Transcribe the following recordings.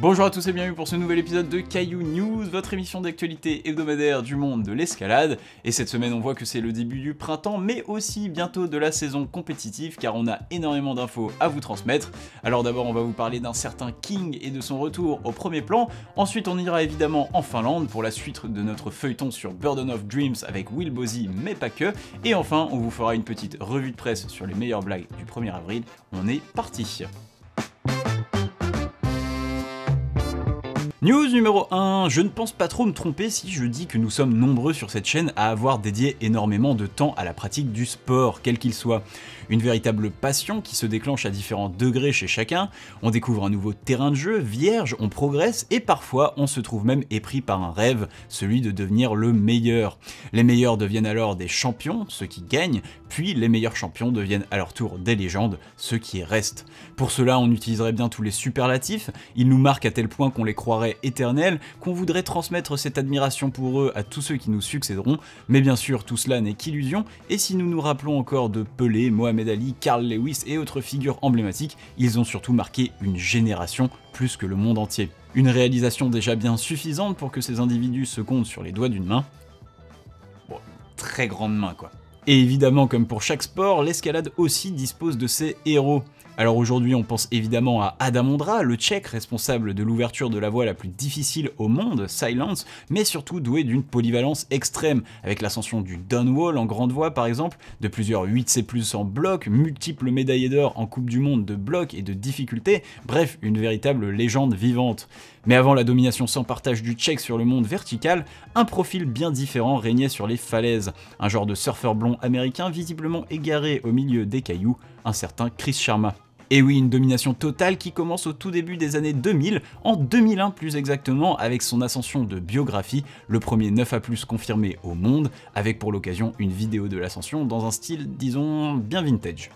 Bonjour à tous et bienvenue pour ce nouvel épisode de Caillou News, votre émission d'actualité hebdomadaire du monde de l'escalade. Et cette semaine on voit que c'est le début du printemps, mais aussi bientôt de la saison compétitive, car on a énormément d'infos à vous transmettre. Alors d'abord on va vous parler d'un certain King et de son retour au premier plan. Ensuite on ira évidemment en Finlande pour la suite de notre feuilleton sur Burden of Dreams avec Will Bozy, mais pas que. Et enfin on vous fera une petite revue de presse sur les meilleures blagues du 1er avril. On est parti. News numéro 1, je ne pense pas trop me tromper si je dis que nous sommes nombreux sur cette chaîne à avoir dédié énormément de temps à la pratique du sport, quel qu'il soit. Une véritable passion qui se déclenche à différents degrés chez chacun, on découvre un nouveau terrain de jeu, vierge, on progresse et parfois on se trouve même épris par un rêve, celui de devenir le meilleur. Les meilleurs deviennent alors des champions, ceux qui gagnent, puis les meilleurs champions deviennent à leur tour des légendes, ceux qui restent. Pour cela on utiliserait bien tous les superlatifs, ils nous marquent à tel point qu'on les croirait éternels, qu'on voudrait transmettre cette admiration pour eux à tous ceux qui nous succéderont, mais bien sûr tout cela n'est qu'illusion, et si nous nous rappelons encore de Pelé, Mohamed Ali, Carl Lewis et autres figures emblématiques, ils ont surtout marqué une génération plus que le monde entier. Une réalisation déjà bien suffisante pour que ces individus se comptent sur les doigts d'une main. Bon, très grande main quoi. Et évidemment, comme pour chaque sport, l'escalade aussi dispose de ses héros. Alors aujourd'hui on pense évidemment à Adam Ondra, le Tchèque responsable de l'ouverture de la voie la plus difficile au monde, Silence, mais surtout doué d'une polyvalence extrême, avec l'ascension du downwall en grande voie par exemple, de plusieurs 8C+, en bloc, multiples médaillés d'or en Coupe du Monde de bloc et de difficulté, bref, une véritable légende vivante. Mais avant la domination sans partage du Tchèque sur le monde vertical, un profil bien différent régnait sur les falaises, un genre de surfeur blond américain visiblement égaré au milieu des cailloux, un certain Chris Sharma. Et oui, une domination totale qui commence au tout début des années 2000, en 2001 plus exactement, avec son ascension de biographie, le premier 9A+ confirmé au monde, avec pour l'occasion une vidéo de l'ascension dans un style, disons, bien vintage.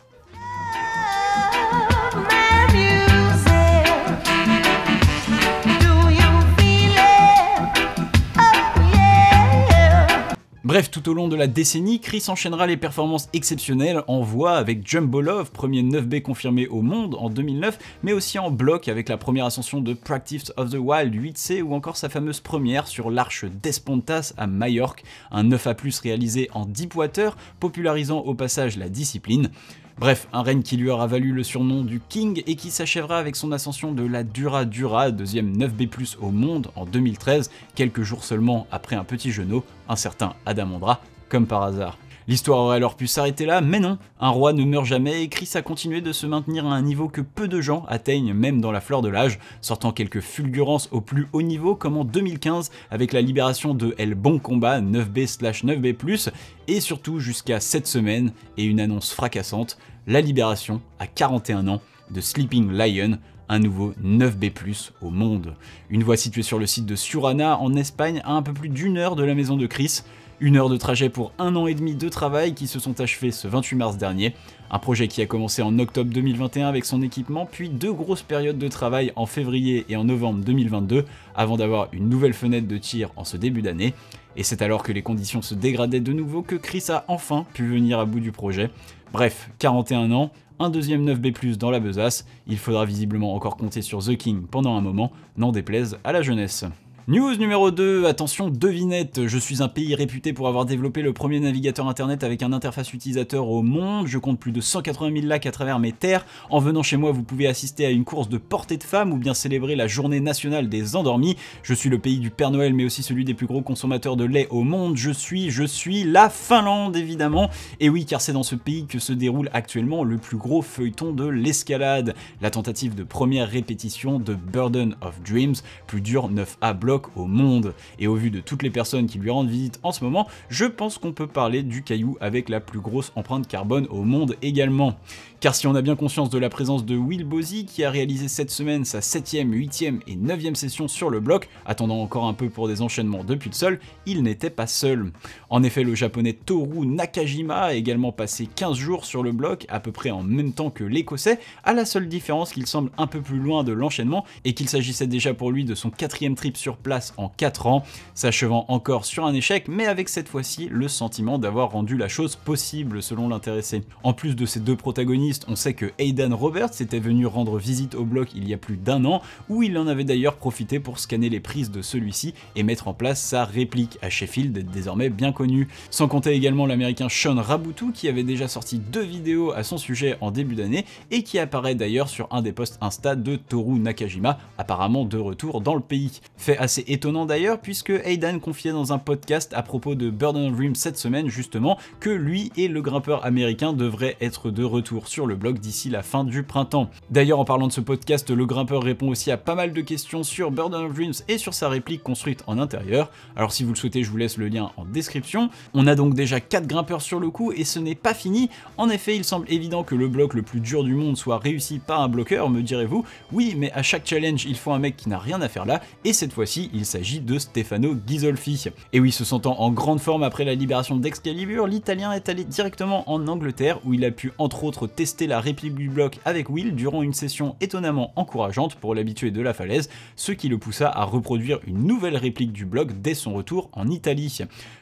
Bref, tout au long de la décennie, Chris enchaînera les performances exceptionnelles en voie avec Jumbo Love, premier 9B confirmé au monde en 2009, mais aussi en bloc avec la première ascension de Practice of the Wild 8C ou encore sa fameuse première sur l'Arche d'Espontas à Majorque, un 9A+ réalisé en Deepwater, popularisant au passage la discipline. Bref, un règne qui lui aura valu le surnom du King et qui s'achèvera avec son ascension de la Dura Dura, deuxième 9B+ au monde en 2013, quelques jours seulement après un petit genou, un certain Adam Ondra, comme par hasard. L'histoire aurait alors pu s'arrêter là, mais non, un roi ne meurt jamais et Chris a continué de se maintenir à un niveau que peu de gens atteignent même dans la fleur de l'âge, sortant quelques fulgurances au plus haut niveau comme en 2015 avec la libération de El Bon Combat 9B/9B+, et surtout jusqu'à cette semaine et une annonce fracassante, la libération à 41 ans de Sleeping Lion, un nouveau 9B+ au monde. Une voie située sur le site de Surana en Espagne à un peu plus d'1 heure de la maison de Chris. 1 heure de trajet pour 1 an et demi de travail qui se sont achevés ce 28 mars dernier. Un projet qui a commencé en octobre 2021 avec son équipement, puis 2 grosses périodes de travail en février et en novembre 2022, avant d'avoir une nouvelle fenêtre de tir en ce début d'année. Et c'est alors que les conditions se dégradaient de nouveau que Chris a enfin pu venir à bout du projet. Bref, 41 ans, un deuxième 9B+ dans la besace, il faudra visiblement encore compter sur The King pendant un moment, n'en déplaise à la jeunesse. News numéro 2, attention devinette, je suis un pays réputé pour avoir développé le premier navigateur internet avec un interface utilisateur au monde, je compte plus de 180 000 lacs à travers mes terres, en venant chez moi vous pouvez assister à une course de portée de femmes ou bien célébrer la journée nationale des endormis, je suis le pays du Père Noël mais aussi celui des plus gros consommateurs de lait au monde, je suis la Finlande évidemment, et oui car c'est dans ce pays que se déroule actuellement le plus gros feuilleton de l'escalade, la tentative de première répétition de Burden of Dreams, plus dur 9A bloc au monde. Et au vu de toutes les personnes qui lui rendent visite en ce moment, je pense qu'on peut parler du caillou avec la plus grosse empreinte carbone au monde également. Car si on a bien conscience de la présence de Will Bozy qui a réalisé cette semaine sa 7e, 8e et 9e session sur le bloc, attendant encore un peu pour des enchaînements depuis le sol, il n'était pas seul. En effet, le japonais Toru Nakajima a également passé 15 jours sur le bloc, à peu près en même temps que l'écossais, à la seule différence qu'il semble un peu plus loin de l'enchaînement et qu'il s'agissait déjà pour lui de son 4e trip sur place en 4 ans, s'achevant encore sur un échec, mais avec cette fois-ci le sentiment d'avoir rendu la chose possible selon l'intéressé. En plus de ces deux protagonistes protagonistes, on sait que Aidan Roberts était venu rendre visite au bloc il y a plus d'1 an, où il en avait d'ailleurs profité pour scanner les prises de celui-ci et mettre en place sa réplique à Sheffield, désormais bien connu. Sans compter également l'américain Sean Raboutou qui avait déjà sorti 2 vidéos à son sujet en début d'année et qui apparaît d'ailleurs sur un des posts Insta de Toru Nakajima, apparemment de retour dans le pays. Fait assez étonnant d'ailleurs puisque Aidan confiait dans un podcast à propos de Burden of Dreams cette semaine justement que lui et le grimpeur américain devraient être de retour sur le blog d'ici la fin du printemps. D'ailleurs en parlant de ce podcast, le grimpeur répond aussi à pas mal de questions sur Burden of Dreams et sur sa réplique construite en intérieur, alors si vous le souhaitez je vous laisse le lien en description. On a donc déjà 4 grimpeurs sur le coup et ce n'est pas fini. En effet il semble évident que le bloc le plus dur du monde soit réussi par un bloqueur, me direz-vous. Oui, mais à chaque challenge il faut un mec qui n'a rien à faire là, et cette fois-ci il s'agit de Stefano Ghisolfi. Et oui, se sentant en grande forme après la libération d'Excalibur, l'Italien est allé directement en Angleterre où il a pu entre autres tester la réplique du bloc avec Will durant une session étonnamment encourageante pour l'habitué de la falaise, ce qui le poussa à reproduire une nouvelle réplique du bloc dès son retour en Italie.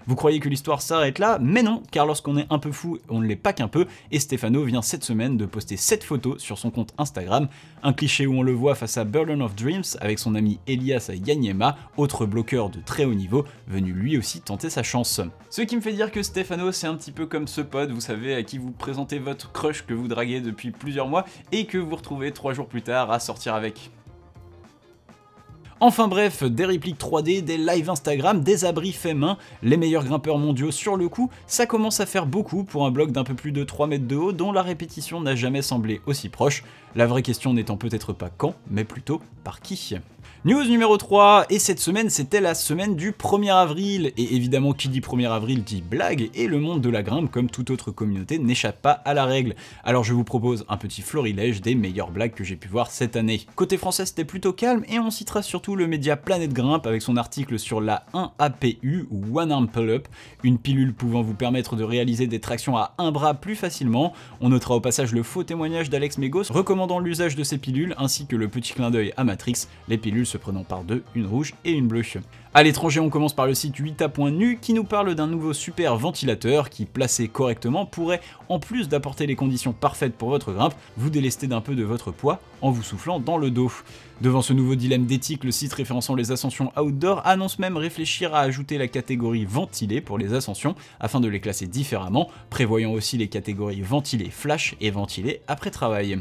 Vous croyez que l'histoire s'arrête là? Mais non, car lorsqu'on est un peu fou, on ne l'est pas qu'un peu, et Stefano vient cette semaine de poster 7 photos sur son compte Instagram, un cliché où on le voit face à Burden of Dreams avec son ami Elias Yanyema, autre bloqueur de très haut niveau, venu lui aussi tenter sa chance. Ce qui me fait dire que Stefano c'est un petit peu comme ce pote, vous savez, à qui vous présentez votre crush que vous draguez depuis plusieurs mois et que vous retrouvez 3 jours plus tard à sortir avec. Enfin bref, des répliques 3D, des lives Instagram, des abris faits main, les meilleurs grimpeurs mondiaux sur le coup, ça commence à faire beaucoup pour un bloc d'un peu plus de 3 mètres de haut dont la répétition n'a jamais semblé aussi proche, la vraie question n'étant peut-être pas quand, mais plutôt par qui. News numéro 3, et cette semaine c'était la semaine du 1er avril, et évidemment qui dit 1er avril dit blague, et le monde de la grimpe comme toute autre communauté n'échappe pas à la règle. Alors je vous propose un petit florilège des meilleures blagues que j'ai pu voir cette année. Côté français c'était plutôt calme, et on citera surtout le média Planète Grimpe avec son article sur la 1APU ou One Arm Pull-Up, une pilule pouvant vous permettre de réaliser des tractions à un bras plus facilement. On notera au passage le faux témoignage d'Alex Megos recommandant l'usage de ces pilules, ainsi que le petit clin d'œil à Matrix, les pilules se prenant par deux, une rouge et une bleue. A l'étranger, on commence par le site 8a.nu qui nous parle d'un nouveau super ventilateur qui, placé correctement, pourrait, en plus d'apporter les conditions parfaites pour votre grimpe, vous délester d'un peu de votre poids en vous soufflant dans le dos. Devant ce nouveau dilemme d'éthique, le site référençant les ascensions outdoor annonce même réfléchir à ajouter la catégorie ventilée pour les ascensions afin de les classer différemment, prévoyant aussi les catégories ventilées flash et ventilées après travail.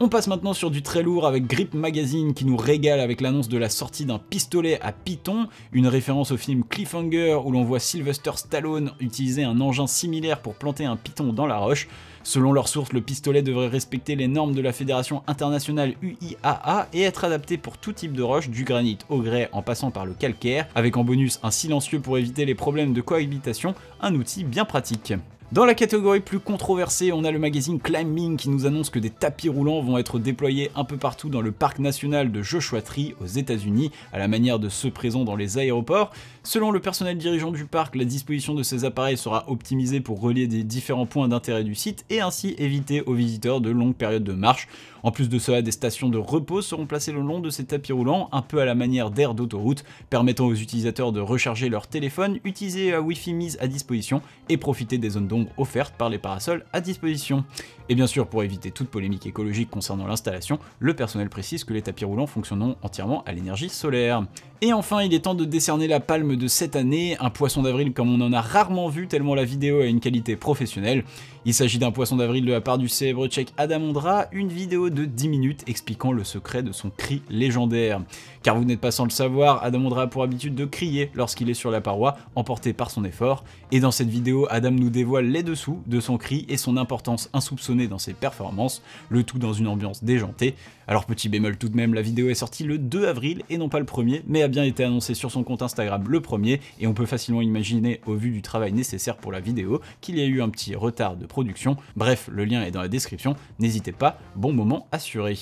On passe maintenant sur du très lourd avec Grip Magazine qui nous régale avec l'annonce de la sortie d'un pistolet à piton, une référence au film Cliffhanger où l'on voit Sylvester Stallone utiliser un engin similaire pour planter un piton dans la roche. Selon leurs sources, le pistolet devrait respecter les normes de la Fédération Internationale UIAA et être adapté pour tout type de roche, du granit au grès en passant par le calcaire, avec en bonus un silencieux pour éviter les problèmes de cohabitation, un outil bien pratique. Dans la catégorie plus controversée, on a le magazine Climbing qui nous annonce que des tapis roulants vont être déployés un peu partout dans le parc national de Joshua Tree aux États-Unis, à la manière de ceux présents dans les aéroports. Selon le personnel dirigeant du parc, la disposition de ces appareils sera optimisée pour relier des différents points d'intérêt du site et ainsi éviter aux visiteurs de longues périodes de marche. En plus de cela, des stations de repos seront placées le long de ces tapis roulants, un peu à la manière d'aires d'autoroute, permettant aux utilisateurs de recharger leur téléphone, utiliser la Wi-Fi mise à disposition et profiter des zones d'ombre offertes par les parasols à disposition. Et bien sûr, pour éviter toute polémique écologique concernant l'installation, le personnel précise que les tapis roulants fonctionneront entièrement à l'énergie solaire. Et enfin, il est temps de décerner la palme de cette année, un poisson d'avril comme on en a rarement vu tellement la vidéo a une qualité professionnelle. Il s'agit d'un poisson d'avril de la part du célèbre tchèque Adam Ondra, une vidéo de 10 minutes expliquant le secret de son cri légendaire. Car vous n'êtes pas sans le savoir, Adam Ondra a pour habitude de crier lorsqu'il est sur la paroi, emporté par son effort, et dans cette vidéo, Adam nous dévoile les dessous de son cri et son importance insoupçonnée dans ses performances, le tout dans une ambiance déjantée. Alors petit bémol tout de même, la vidéo est sortie le 2 avril et non pas le 1er, mais a bien été annoncée sur son compte Instagram le 1er, et on peut facilement imaginer, au vu du travail nécessaire pour la vidéo, qu'il y a eu un petit retard de production. Bref, le lien est dans la description, n'hésitez pas, bon moment assuré.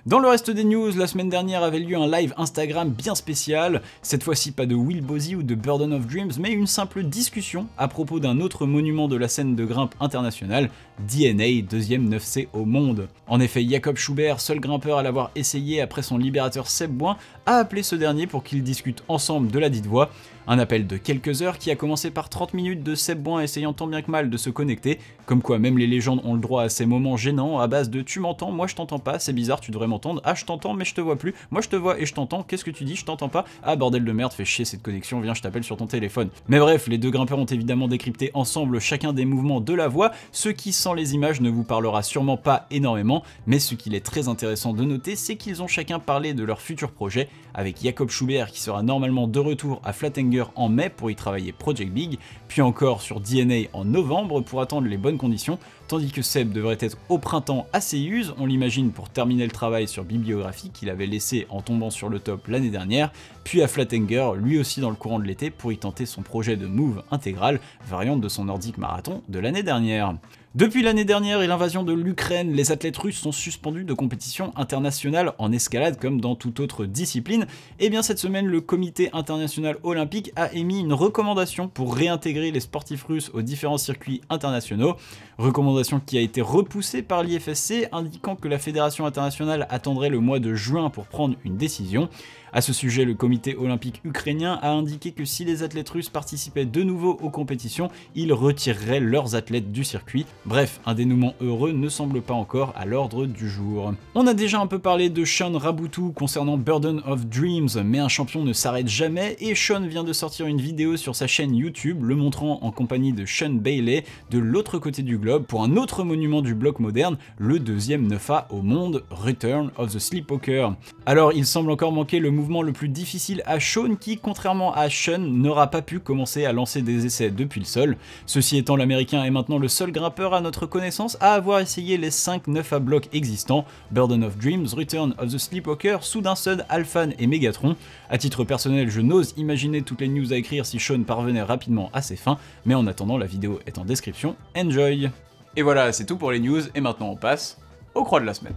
Dans le reste des news, la semaine dernière avait lieu un live Instagram bien spécial, cette fois-ci pas de Will Bozy ou de Burden of Dreams, mais une simple discussion à propos d'un autre monument de la scène de grimpe internationale, DNA, deuxième 9C au monde. En effet, Jacob Schubert, seul grimpeur à l'avoir essayé après son libérateur Seb Boin, a appelé ce dernier pour qu'ils discutent ensemble de la dite voie. Un appel de quelques heures qui a commencé par 30 minutes de Seb Boin essayant tant bien que mal de se connecter, comme quoi même les légendes ont le droit à ces moments gênants à base de tu m'entends, moi je t'entends pas, c'est bizarre, tu devrais m'entendre, ah je t'entends mais je te vois plus, moi je te vois et je t'entends, qu'est-ce que tu dis, je t'entends pas, ah bordel de merde, fais chier cette connexion, viens je t'appelle sur ton téléphone. Mais bref, les deux grimpeurs ont évidemment décrypté ensemble chacun des mouvements de la voix, ce qui sans les images ne vous parlera sûrement pas énormément, mais ce qu'il est très intéressant de noter, c'est qu'ils ont chacun parlé de leur futur projet, avec Jacob Schubert qui sera normalement de retour à Flatanger en mai pour y travailler Project Big, puis encore sur DNA en novembre pour attendre les bonnes conditions, tandis que Seb devrait être au printemps à Seiyuz, on l'imagine pour terminer le travail sur Bibliographie qu'il avait laissé en tombant sur le top l'année dernière, puis à Flatanger, lui aussi dans le courant de l'été pour y tenter son projet de Move intégral, variante de son Nordic Marathon de l'année dernière. Depuis l'année dernière et l'invasion de l'Ukraine, les athlètes russes sont suspendus de compétitions internationales en escalade comme dans toute autre discipline, et bien cette semaine le comité international olympique a émis une recommandation pour réintégrer les sportifs russes aux différents circuits internationaux, recommandation qui a été repoussée par l'IFSC indiquant que la fédération internationale attendrait le mois de juin pour prendre une décision. À ce sujet, le comité olympique ukrainien a indiqué que si les athlètes russes participaient de nouveau aux compétitions, ils retireraient leurs athlètes du circuit. Bref, un dénouement heureux ne semble pas encore à l'ordre du jour. On a déjà un peu parlé de Sean Raboutou concernant Burden of Dreams, mais un champion ne s'arrête jamais et Sean vient de sortir une vidéo sur sa chaîne YouTube le montrant en compagnie de Sean Bailey de l'autre côté du globe pour un autre monument du bloc moderne, le deuxième 9A au monde, Return of the Sleepwalker. Alors il semble encore manquer le mouvement le plus difficile à Sean qui, contrairement à Sean, n'aura pas pu commencer à lancer des essais depuis le sol. Ceci étant, l'américain est maintenant le seul grimpeur à notre connaissance à avoir essayé les 5 9A blocs existants, Burden of Dreams, Return of the Sleepwalker, Soudain, Alphan et Megatron. À titre personnel, je n'ose imaginer toutes les news à écrire si Sean parvenait rapidement à ses fins, mais en attendant, la vidéo est en description, enjoy! Et voilà, c'est tout pour les news, et maintenant on passe au croix de la semaine.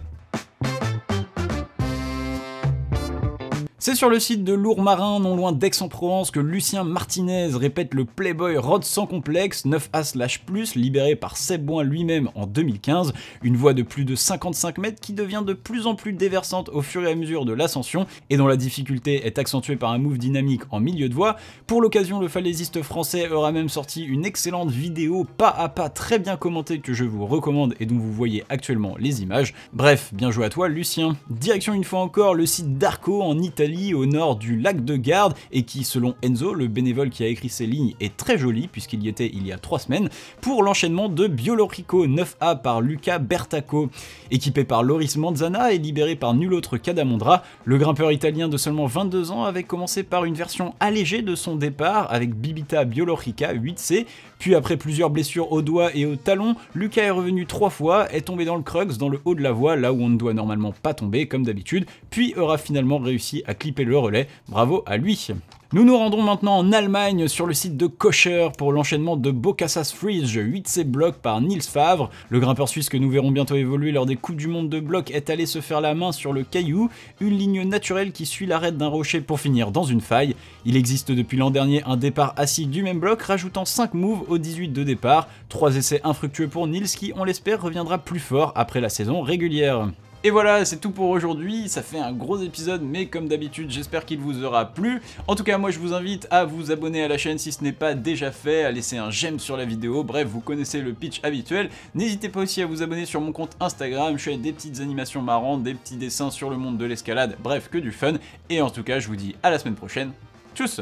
C'est sur le site de Lourmarin, non loin d'Aix-en-Provence, que Lucien Martinez répète le Playboy Rod sans complexe, 9A/+, libéré par Seb Boin lui-même en 2015, une voie de plus de 55 mètres qui devient de plus en plus déversante au fur et à mesure de l'ascension, et dont la difficulté est accentuée par un move dynamique en milieu de voie. Pour l'occasion, le falaisiste français aura même sorti une excellente vidéo pas à pas très bien commentée que je vous recommande et dont vous voyez actuellement les images. Bref, bien joué à toi Lucien. Direction une fois encore le site d'Arco en Italie, au nord du lac de Garde, et qui, selon Enzo, le bénévole qui a écrit ces lignes, est très joli puisqu'il y était il y a 3 semaines, pour l'enchaînement de Biolorico 9A par Luca Bertacco. Équipé par Loris Manzana et libéré par nul autre qu'Adamondra, le grimpeur italien de seulement 22 ans avait commencé par une version allégée de son départ avec Bibita Biolorica 8C, puis après plusieurs blessures au doigt et au talon, Luca est revenu 3 fois, est tombé dans le crux dans le haut de la voie, là où on ne doit normalement pas tomber comme d'habitude, puis aura finalement réussi à clipper le relais, bravo à lui. Nous nous rendons maintenant en Allemagne sur le site de Koscher pour l'enchaînement de Bocassas Freeze 8C bloc par Nils Favre. Le grimpeur suisse que nous verrons bientôt évoluer lors des Coupes du Monde de bloc est allé se faire la main sur le caillou, une ligne naturelle qui suit l'arête d'un rocher pour finir dans une faille. Il existe depuis l'an dernier un départ assis du même bloc rajoutant 5 moves aux 18 de départ, 3 essais infructueux pour Nils qui, on l'espère, reviendra plus fort après la saison régulière. Et voilà, c'est tout pour aujourd'hui, ça fait un gros épisode, mais comme d'habitude, j'espère qu'il vous aura plu. En tout cas, moi je vous invite à vous abonner à la chaîne si ce n'est pas déjà fait, à laisser un j'aime sur la vidéo, bref, vous connaissez le pitch habituel. N'hésitez pas aussi à vous abonner sur mon compte Instagram, je fais des petites animations marrantes, des petits dessins sur le monde de l'escalade, bref, que du fun. Et en tout cas, je vous dis à la semaine prochaine, tchuss!